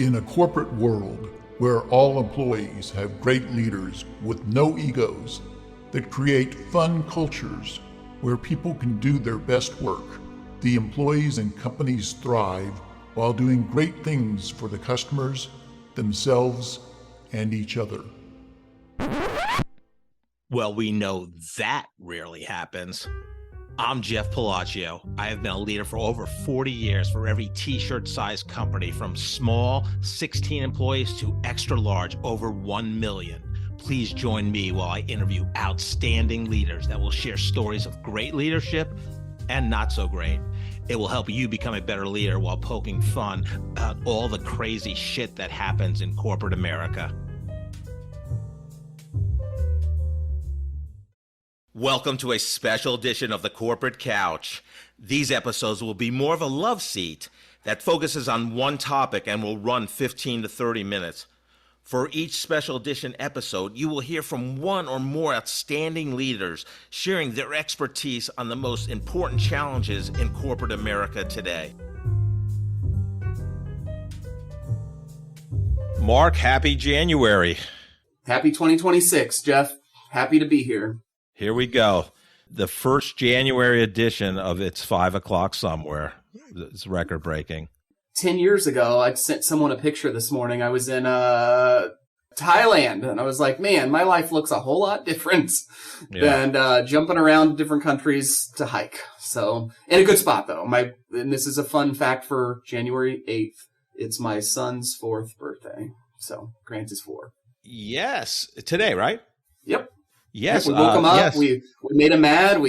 In a corporate world where all employees have great leaders with no egos that create fun cultures where people can do their best work, the employees and companies thrive while doing great things for the customers, themselves, and each other. Well, we know that rarely happens. I'm Jeff Palacio. I have been a leader for over 40 years for every t-shirt size company, from small 16 employees to extra large over 1 million. Please join me while I interview outstanding leaders that will share stories of great leadership and not so great. It will help you become a better leader while poking fun about all the crazy shit that happens in corporate America. Welcome to a special edition of the Corporate Couch. These episodes will be more of a love seat that focuses on one topic and will run 15 to 30 minutes. For each special edition episode, you will hear from one or more outstanding leaders sharing their expertise on the most important challenges in corporate America today. Mark, happy January. Happy 2026, Jeff. Happy to be here. Here we go. The first January edition of It's 5 O'Clock Somewhere. It's record breaking. 10 years ago, I sent someone a picture this morning. I was in Thailand, and I was like, man, my life looks a whole lot different than jumping around different countries to hike. So, in a good spot, though. And this is a fun fact for January 8th. It's my son's 4th birthday. So, Grant is 4. Yes. Today, right? Yep. Yes. We woke him up. Yes. We made him mad.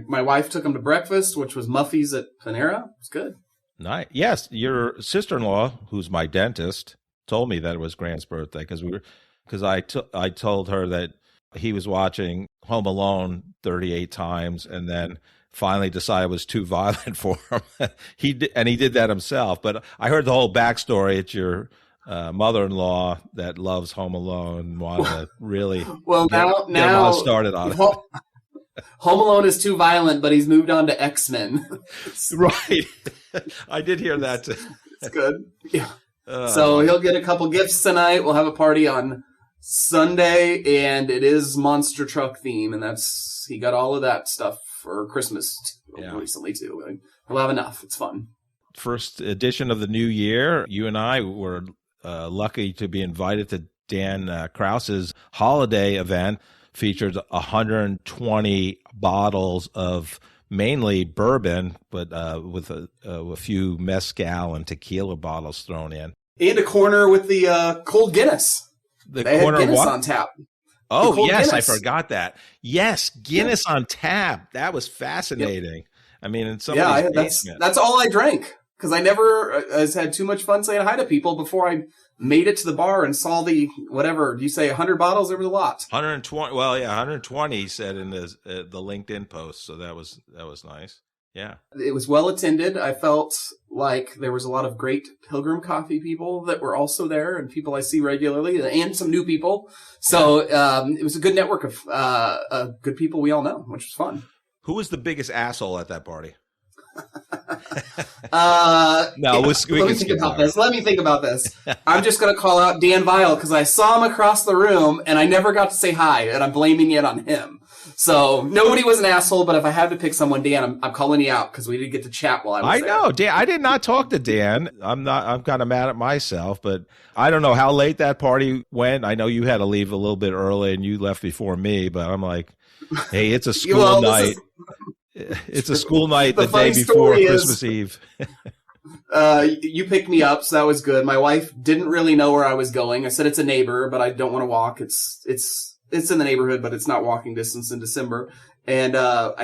My wife took him to breakfast, which was Muffy's at Panera. It was good. Nice. Yes, your sister-in-law, who's my dentist, told me that it was Grant's birthday because I told her that he was watching Home Alone 38 times and then finally decided it was too violent for him. He did that himself. But I heard the whole backstory. It's your mother-in-law that loves Home Alone, wanted to really get him all started on it. Home Alone is too violent, but he's moved on to X-Men. Right. I did hear that too. It's good. Yeah. So he'll get a couple gifts tonight. We'll have a party on Sunday, and it is monster truck theme, and he got all of that stuff for Christmas recently too. We'll have enough. It's fun. First edition of the new year. You and I were lucky to be invited to Dan Krause's holiday event. Featured 120 bottles of mainly bourbon, but with a few mezcal and tequila bottles thrown in. And a corner with the cold Guinness. They had Guinness on tap. Oh, yes, Guinness. I forgot that. Yes, Guinness on tap. That was fascinating. Yep. I mean, in somebody's basement. That's all I drank. Because I never had too much fun saying hi to people before I made it to the bar and saw the, whatever, do you say 100 bottles? There was a lot. 120. Well, yeah, 120 he said in the LinkedIn post. So that was nice. Yeah. It was well attended. I felt like there was a lot of great Pilgrim Coffee people that were also there and people I see regularly and some new people. So it was a good network of good people we all know, which was fun. Who was the biggest asshole at that party? Let me think about this. I'm just going to call out Dan Vile because I saw him across the room and I never got to say hi, and I'm blaming it on him. So nobody was an asshole, but if I had to pick someone, Dan, I'm calling you out because we didn't get to chat while I was there. I know, Dan. I did not talk to Dan. I'm kind of mad at myself, but I don't know how late that party went. I know you had to leave a little bit early and you left before me, but I'm like, hey, it's a school night. It's a school night the day before Christmas Eve. You picked me up, so that was good. My wife didn't really know where I was going. I said it's a neighbor, but I don't want to walk. It's in the neighborhood, but it's not walking distance in December. And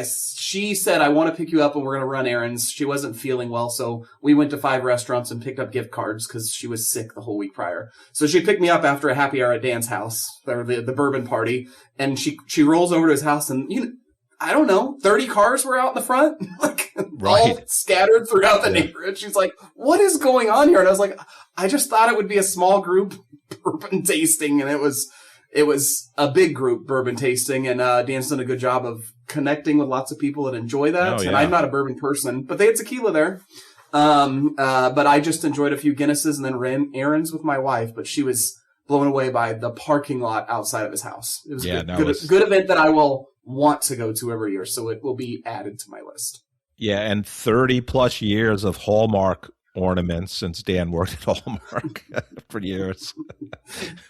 she said, I want to pick you up and we're going to run errands. She wasn't feeling well, so we went to 5 restaurants and picked up gift cards because she was sick the whole week prior. So she picked me up after a happy hour at Dan's house, or the bourbon party, and she rolls over to his house and, I don't know, 30 cars were out in the front, all scattered throughout the neighborhood. She's like, what is going on here? And I was like, I just thought it would be a small group bourbon tasting, and it was a big group bourbon tasting, and Dan's done a good job of connecting with lots of people that enjoy that. And I'm not a bourbon person, but they had tequila there. But I just enjoyed a few Guinnesses and then ran errands with my wife, but she was blown away by the parking lot outside of his house. It was a good event that I will want to go to every year, so it will be added to my list. Yeah, and 30 plus years of Hallmark ornaments since Dan worked at Hallmark for years.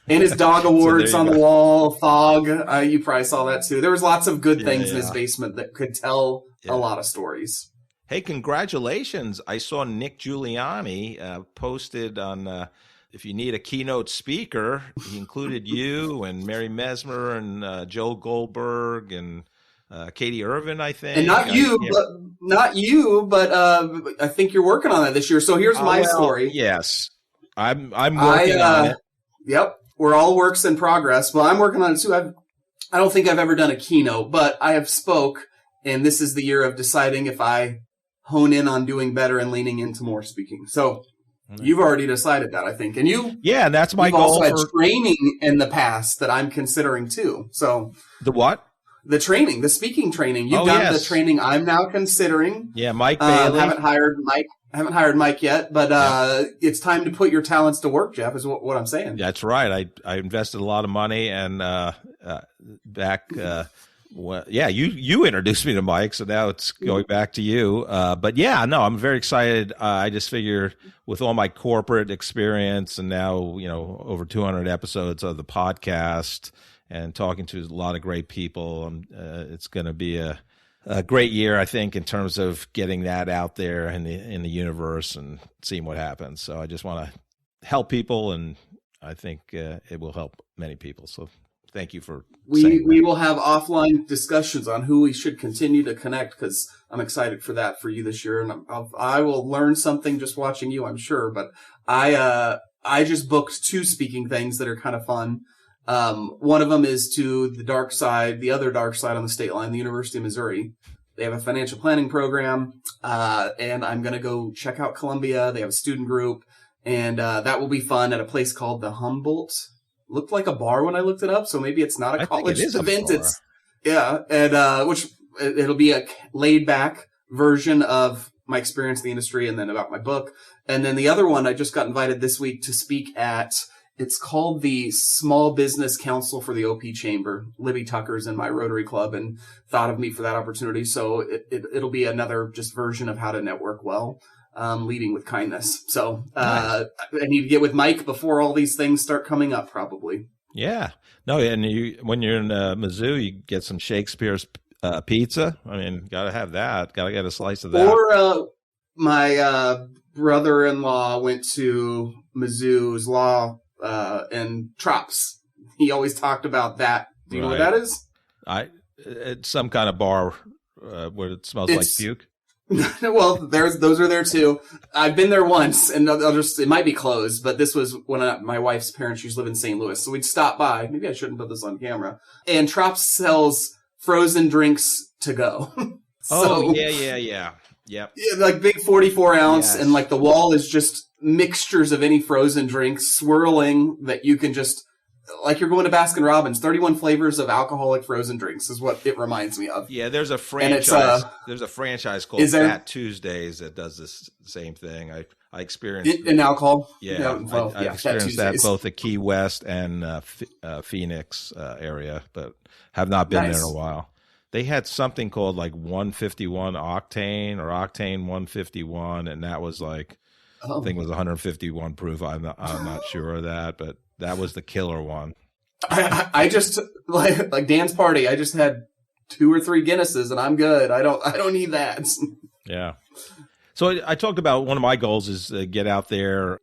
And his dog awards on the wall, Fog. You probably saw that too. There was lots of good things in his basement that could tell a lot of stories. Hey, congratulations. I saw Nick Giuliani posted on if you need a keynote speaker, he included you and Mary Mesmer and Joe Goldberg and Katie Irvin, I think. And not you, but I think you're working on that this year. So here's my story. Yes. I'm working on it. Yep. We're all works in progress. Well, I'm working on it too. I don't think I've ever done a keynote, but I have spoke, and this is the year of deciding if I hone in on doing better and leaning into more speaking. So you've already decided that, I think. And yeah, that's my goal. Also had training in the past that I'm considering too. So the what? The training, the speaking training. You've done the training I'm now considering. Yeah, Mike Bailey. Haven't hired Mike yet, but it's time to put your talents to work, Jeff, is what I'm saying. That's right. I invested a lot of money and back you introduced me to Mike, so now it's going back to you. But yeah, no, I'm very excited. I just figure with all my corporate experience and now, over 200 episodes of the podcast and talking to a lot of great people, it's going to be a great year, I think, in terms of getting that out there in the universe and seeing what happens. So I just want to help people, and I think it will help many people. So thank you for we will have offline discussions on who we should continue to connect, because I'm excited for that for you this year, and I will learn something just watching you, I'm sure. But I just booked 2 speaking things that are kind of fun. One of them is to the other dark side on the state line, the University of Missouri. They have a financial planning program, and I'm going to go check out Columbia. They have a student group, and that will be fun at a place called the Humboldt. Looked like a bar when I looked it up, so maybe it's not a college event. Which it'll be a laid back version of my experience in the industry and then about my book. And then the other one, I just got invited this week to speak at. It's called the Small Business Council for the OP Chamber. Libby Tucker's in my Rotary Club and thought of me for that opportunity. So it'll be another just version of how to network well, leading with kindness. So nice. I need to get with Mike before all these things start coming up, probably. Yeah. No, and when you're in Mizzou, you get some Shakespeare's pizza. I mean, got to have that. Got to get a slice of that. Or my brother-in-law went to Mizzou's law and Trops. He always talked about that. Do you know what that is? It's some kind of bar where it smells like puke. Well, those are there too. I've been there once, and it might be closed, but this was when my wife's parents used to live in St. Louis, so we'd stop by. Maybe I shouldn't put this on camera. And Trops sells frozen drinks to go. Yeah. Yeah, like big 44 ounce, and like the wall is just mixtures of any frozen drinks swirling that you can just, like you're going to Baskin Robbins. 31 flavors of alcoholic frozen drinks is what it reminds me of. Yeah, there's a franchise. There's a franchise called Fat Tuesdays that does this same thing. I experienced in alcohol. Yeah, I experienced that both at Key West and Phoenix area, but have not been there in a while. They had something called like 151 octane or octane 151, and that was like, I think it was 151 proof. I'm not sure of that, but that was the killer one. I just like Dan's party. I just had 2 or 3 Guinnesses, and I'm good. I don't need that. Yeah. So I talked about one of my goals is to get out there,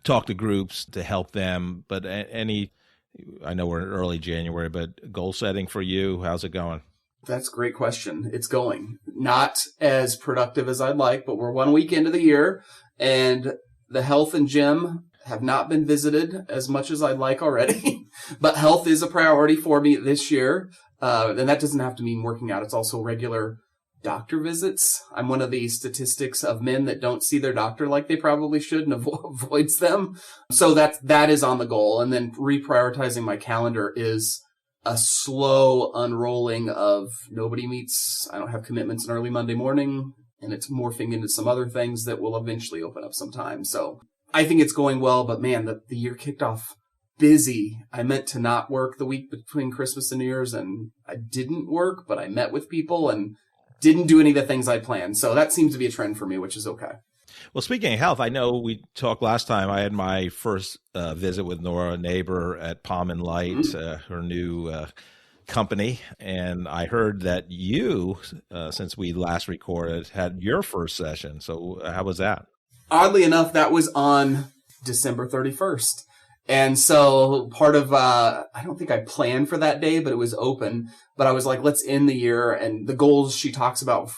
talk to groups to help them. But I know we're in early January, but goal setting for you, how's it going? That's a great question. It's going. Not as productive as I'd like, but we're 1 week into the year, and the health and gym have not been visited as much as I'd like already. But health is a priority for me this year. And that doesn't have to mean working out. It's also regular doctor visits. I'm one of the statistics of men that don't see their doctor like they probably should and avoids them. So that is on the goal. And then reprioritizing my calendar is a slow unrolling of nobody meets. I don't have commitments on early Monday morning, and it's morphing into some other things that will eventually open up sometime. So I think it's going well, but man, the year kicked off busy. I meant to not work the week between Christmas and New Year's, and I didn't work, but I met with people and didn't do any of the things I planned. So that seems to be a trend for me, which is okay. Well, speaking of health, I know we talked last time. I had my first visit with Nora, a neighbor at Palm and Light, her new company. And I heard that you, since we last recorded, had your first session. So how was that? Oddly enough, that was on December 31st. And so part of, I don't think I planned for that day, but it was open. But I was like, let's end the year. And the goals she talks about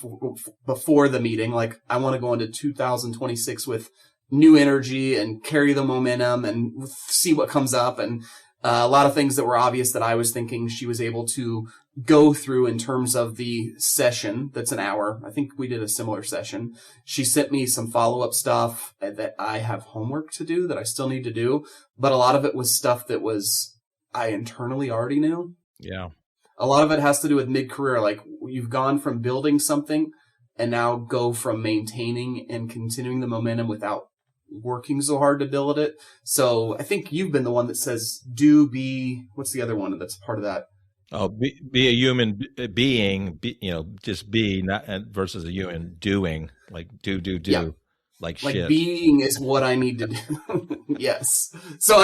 before the meeting, like I want to go into 2026 with new energy and carry the momentum and see what comes up. And a lot of things that were obvious that I was thinking she was able to go through in terms of the session. That's an hour. I think we did a similar session. She sent me some follow-up stuff that I have homework to do that I still need to do. But a lot of it was stuff that I internally already knew. Yeah. A lot of it has to do with mid-career. Like you've gone from building something and now go from maintaining and continuing the momentum without working so hard to build it. So I think you've been the one that says what's the other one that's part of that? Oh, be a human being, just be, not versus a human doing, like do, Yeah. like Like shit. being is what I need to do. Yes. So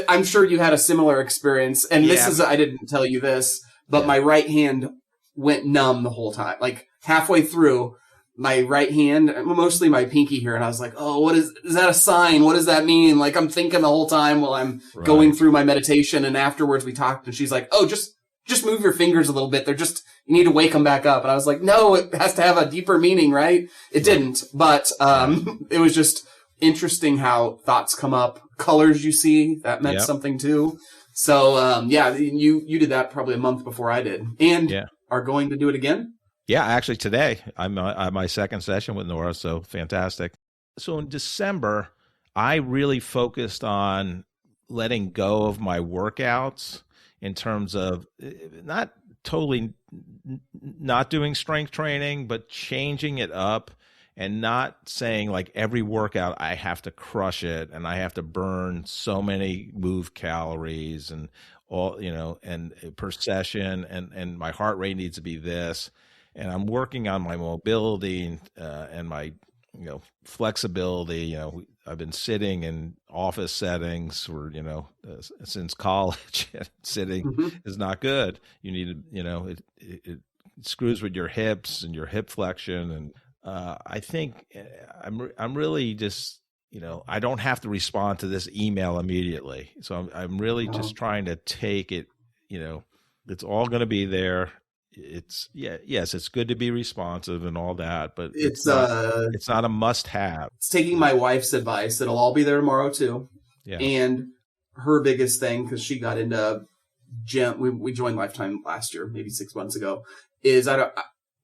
I'm sure you had a similar experience. And I didn't tell you this, but my right hand went numb the whole time. Like halfway through, my right hand, mostly my pinky here, and I was like, oh, is that a sign? What does that mean? Like I'm thinking the whole time while I'm going through my meditation, and afterwards we talked, and she's like, oh, just move your fingers a little bit. You need to wake them back up. And I was like, no, it has to have a deeper meaning, right? It didn't, but it was just interesting how thoughts come up, colors you see, that meant something too. So you did that probably a month before I did, and are going to do it again. Yeah, actually today I'm on my second session with Nora, so fantastic. So in December, I really focused on letting go of my workouts in terms of not totally not doing strength training, but changing it up and not saying like every workout I have to crush it and I have to burn so many move calories and all, and per session and my heart rate needs to be this. And I'm working on my mobility and my, flexibility. I've been sitting in office settings for, since college. Sitting is not good. You need to, it screws with your hips and your hip flexion. And I think I'm really just, I don't have to respond to this email immediately. So I'm really just trying to take it, it's all going to be there. It's good to be responsive and all that, but it's not a must have. It's taking my wife's advice. It'll all be there tomorrow too. Yeah. And her biggest thing, because she got into gym, we joined Lifetime last year, maybe 6 months ago, is I'm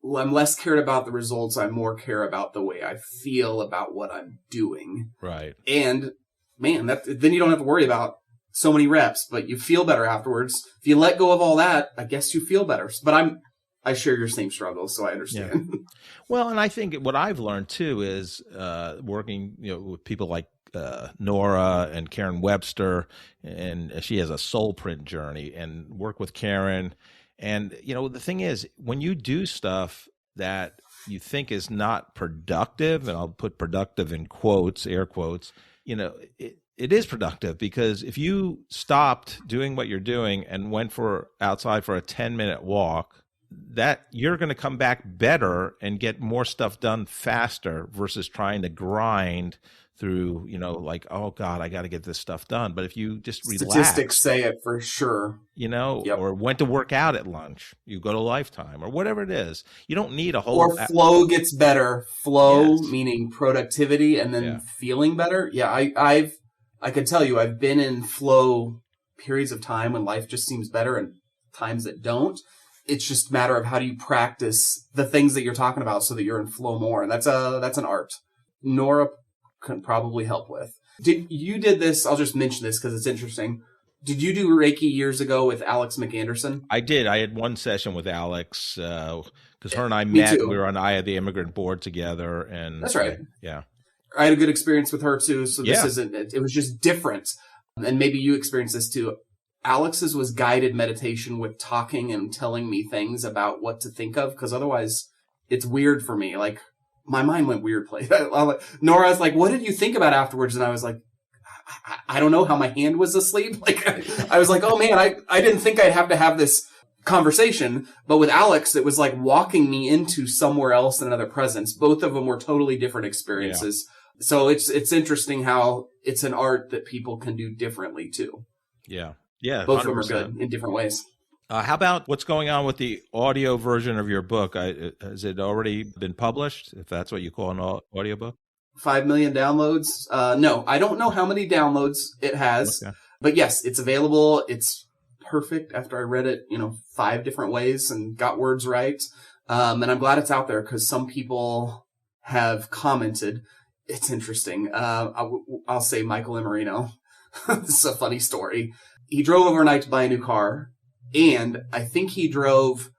less cared about the results. I more care about the way I feel about what I'm doing. Right. And man, then you don't have to worry about so many reps, but you feel better afterwards. If you let go of all that, I guess you feel better. But I share your same struggles, so I understand. Yeah. Well, and I think what I've learned too is working, with people like Nora and Karen Webster, and she has a soul print journey, and work with Karen. And the thing is, when you do stuff that you think is not productive, and I'll put productive in quotes, air quotes, it is productive, because if you stopped doing what you're doing and went outside for a 10-minute walk, that you're going to come back better and get more stuff done faster versus trying to grind through, like, oh God, I got to get this stuff done. But if you just relax, statistics say it for sure, or went to work out at lunch, you go to Lifetime or whatever it is, you don't need a whole. Or flow gets better. Flow, meaning productivity, and then feeling better. Yeah, I can tell you, I've been in flow periods of time when life just seems better and times that don't. It's just a matter of how do you practice the things that you're talking about so that you're in flow more. And that's an art. Nora can probably help with. You did this, I'll just mention this because it's interesting. Did you do Reiki years ago with Alex McAnderson? I did. I had one session with Alex because her and I Me met. too. We were on Eye of the Immigrant Board together, and That's right. Yeah. I had a good experience with her too. So this Yeah. isn't, it was just different. And maybe you experienced this too. Alex's was guided meditation with talking and telling me things about what to think of. Cause otherwise it's weird for me. Like my mind went weird place. Nora's like, what did you think about afterwards? And I was like, I don't know, how my hand was asleep. Like I was like, oh man, I didn't think I'd have to have this conversation. But with Alex, it was like walking me into somewhere else in another presence. Both of them were totally different experiences. Yeah. So it's interesting how it's an art that people can do differently too. Yeah. Yeah. Both 100%. of them are good in different ways. How about what's going on with the audio version of your book? Has it already been published, if that's what you call an audiobook? 5 million downloads. No, I don't know how many downloads it has, okay. But yes, it's available. It's perfect after I read it, 5 different ways and got words right. And I'm glad it's out there because some people have commented. It's interesting. I'll say Michael Emarino. This is a funny story. He drove overnight to buy a new car, and I think he drove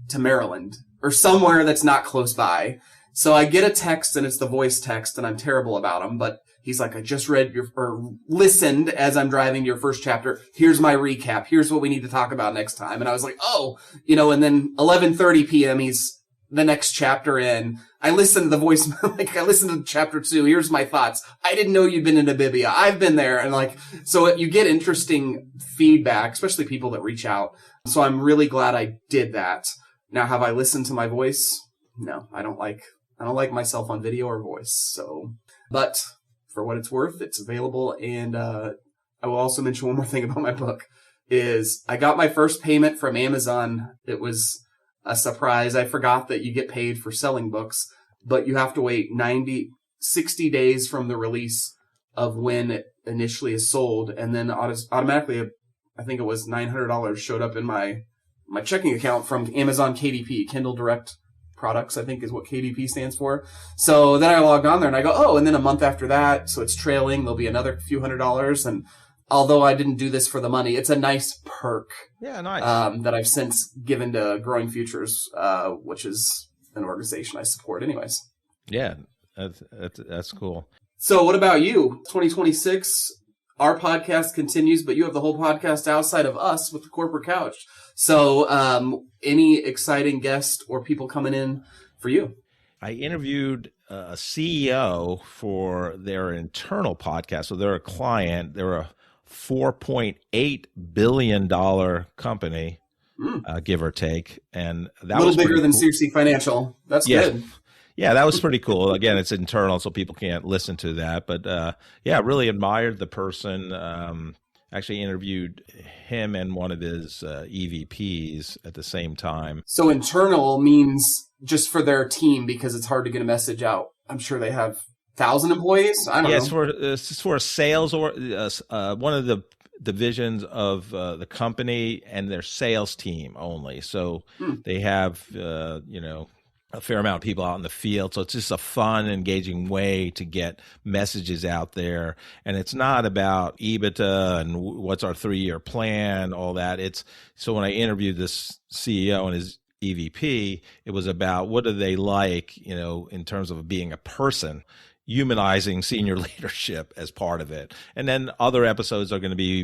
to Maryland or somewhere that's not close by. So I get a text, and it's the voice text, and I'm terrible about them, but he's like, I just read or listened as I'm driving your first chapter. Here's my recap. Here's what we need to talk about next time. And I was like, oh, and then 11:30 p.m. he's the next chapter in. I listened to the voice, I listened to chapter 2. Here's my thoughts. I didn't know you'd been in Namibia. I've been there. And so you get interesting feedback, especially people that reach out. So I'm really glad I did that. Now, have I listened to my voice? No, I don't like myself on video or voice. So, but for what it's worth, it's available. And I will also mention one more thing about my book is I got my first payment from Amazon. It was a surprise. I forgot that you get paid for selling books, but you have to wait 60 days from the release of when it initially is sold. And then automatically, I think it was $900 showed up in my checking account from Amazon KDP, Kindle Direct Products, I think is what KDP stands for. So then I logged on there and I go, oh, and then a month after that, so it's trailing, there'll be another few $100s. And although I didn't do this for the money, it's a nice perk. Yeah, nice. That I've since given to Growing Futures, which is an organization I support anyways. Yeah, that's cool. So what about you? 2026, our podcast continues, but you have the whole podcast outside of us with the Corporate Couch. So any exciting guests or people coming in for you? I interviewed a CEO for their internal podcast. So they're a client. They're a $4.8 billion company, give or take. And that was a little bigger than CRC Financial. That's good. Yeah, that was pretty cool. Again, it's internal, so people can't listen to that. But yeah, really admired the person. Actually interviewed him and one of his EVPs at the same time. So internal means just for their team because it's hard to get a message out. I'm sure they have 1,000 employees. I don't know. It's for a sales or one of the divisions of the company and their sales team only. So they have a fair amount of people out in the field. So it's just a fun, engaging way to get messages out there. And it's not about EBITDA and what's our 3-year plan, all that. So when I interviewed this CEO and his EVP, it was about what do they like, in terms of being a person, humanizing senior leadership as part of it. And then other episodes are going to be,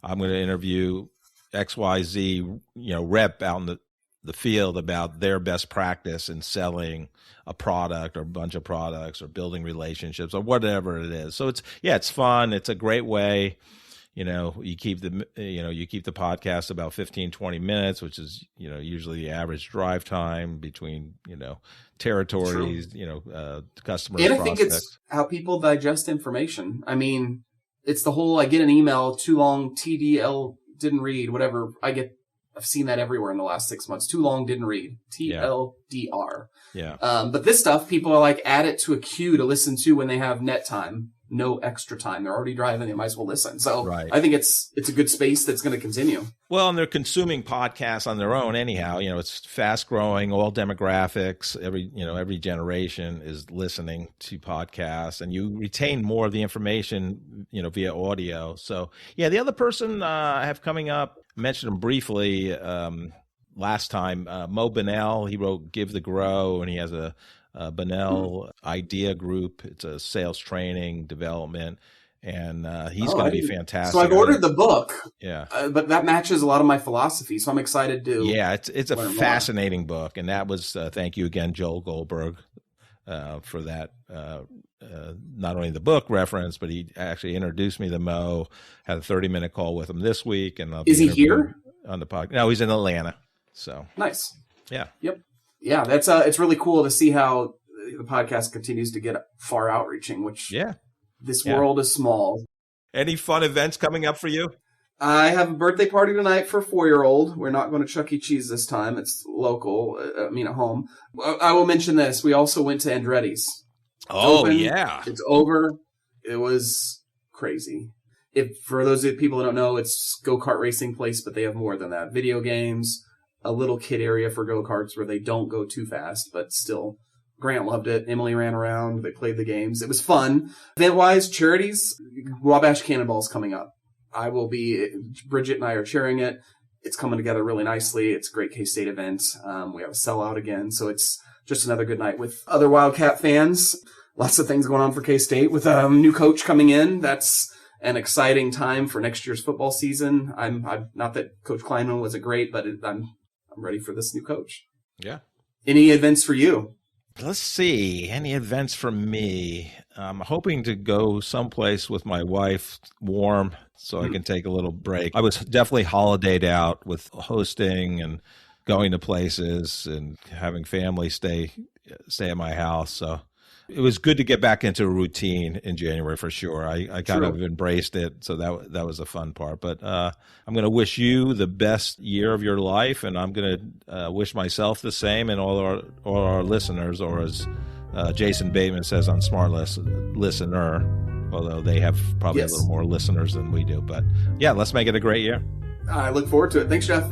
I'm going to interview XYZ, rep out in the field about their best practice in selling a product or a bunch of products or building relationships or whatever it is. So it's fun. It's a great way. You keep the podcast about 15, 20 minutes, which is, usually the average drive time between, territories, customers. And I think it's how people digest information. I mean, it's the whole, I get an email too long, TDL didn't read, whatever. I've seen that everywhere in the last 6 months. Too long, didn't read. TLDR. Yeah. But this stuff, people are like, add it to a queue to listen to when they have net time. no extra time. They're already driving. They might as well listen. So Right. I think it's a good space that's going to continue. Well, and they're consuming podcasts on their own anyhow. It's fast growing, all demographics. Every generation is listening to podcasts, and you retain more of the information, via audio. So yeah, the other person I have coming up, mentioned him briefly last time, Mo Bunnell. He wrote Give the Grow, and he has a Bunnell Idea Group. It's a sales training development, and he's going to be fantastic. So I've ordered the book, yeah, but that matches a lot of my philosophy. So I'm excited to. Yeah, it's a fascinating book, and that was thank you again, Joel Goldberg, for that. Not only the book reference, but he actually introduced me to Mo. Had a 30-minute call with him this week, and is he here on the podcast? No, he's in Atlanta. So nice. Yeah. Yep. Yeah, that's it's really cool to see how the podcast continues to get far outreaching, which this world is small. Any fun events coming up for you? I have a birthday party tonight for a 4-year-old. We're not going to Chuck E. Cheese this time. It's local, at home. I will mention this. We also went to Andretti's. Yeah. It's over. It was crazy. For those people that don't know, it's go-kart racing place, but they have more than that. Video games, a little kid area for go-karts where they don't go too fast, but still, Grant loved it. Emily ran around. They played the games. It was fun. Event-wise, charities, Wabash Cannonball's coming up. Bridget and I are chairing it. It's coming together really nicely. It's a great K-State event. We have a sellout again, so it's just another good night with other Wildcat fans. Lots of things going on for K-State with a new coach coming in. That's an exciting time for next year's football season. I'm not that Coach Kleinman wasn't great, but I'm ready for this new coach. Yeah. Any events for you? Let's see. Any events for me? I'm hoping to go someplace with my wife, warm, so I can take a little break. I was definitely holidayed out with hosting and going to places and having family stay at my house. So it was good to get back into a routine in January for sure. I kind of embraced it, so that was a fun part. But I'm going to wish you the best year of your life, and I'm going to wish myself the same, and all our listeners, or as Jason Bateman says on Smart listener, although they have probably a little more listeners than we do. But yeah, let's make it a great year. I look forward to it. Thanks, Jeff.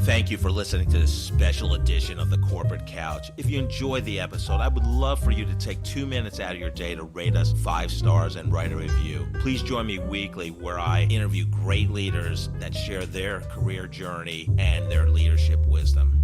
Thank you for listening to this special edition of The Corporate Couch. If you enjoyed the episode, I would love for you to take 2 minutes out of your day to rate us 5 stars and write a review. Please join me weekly where I interview great leaders that share their career journey and their leadership wisdom.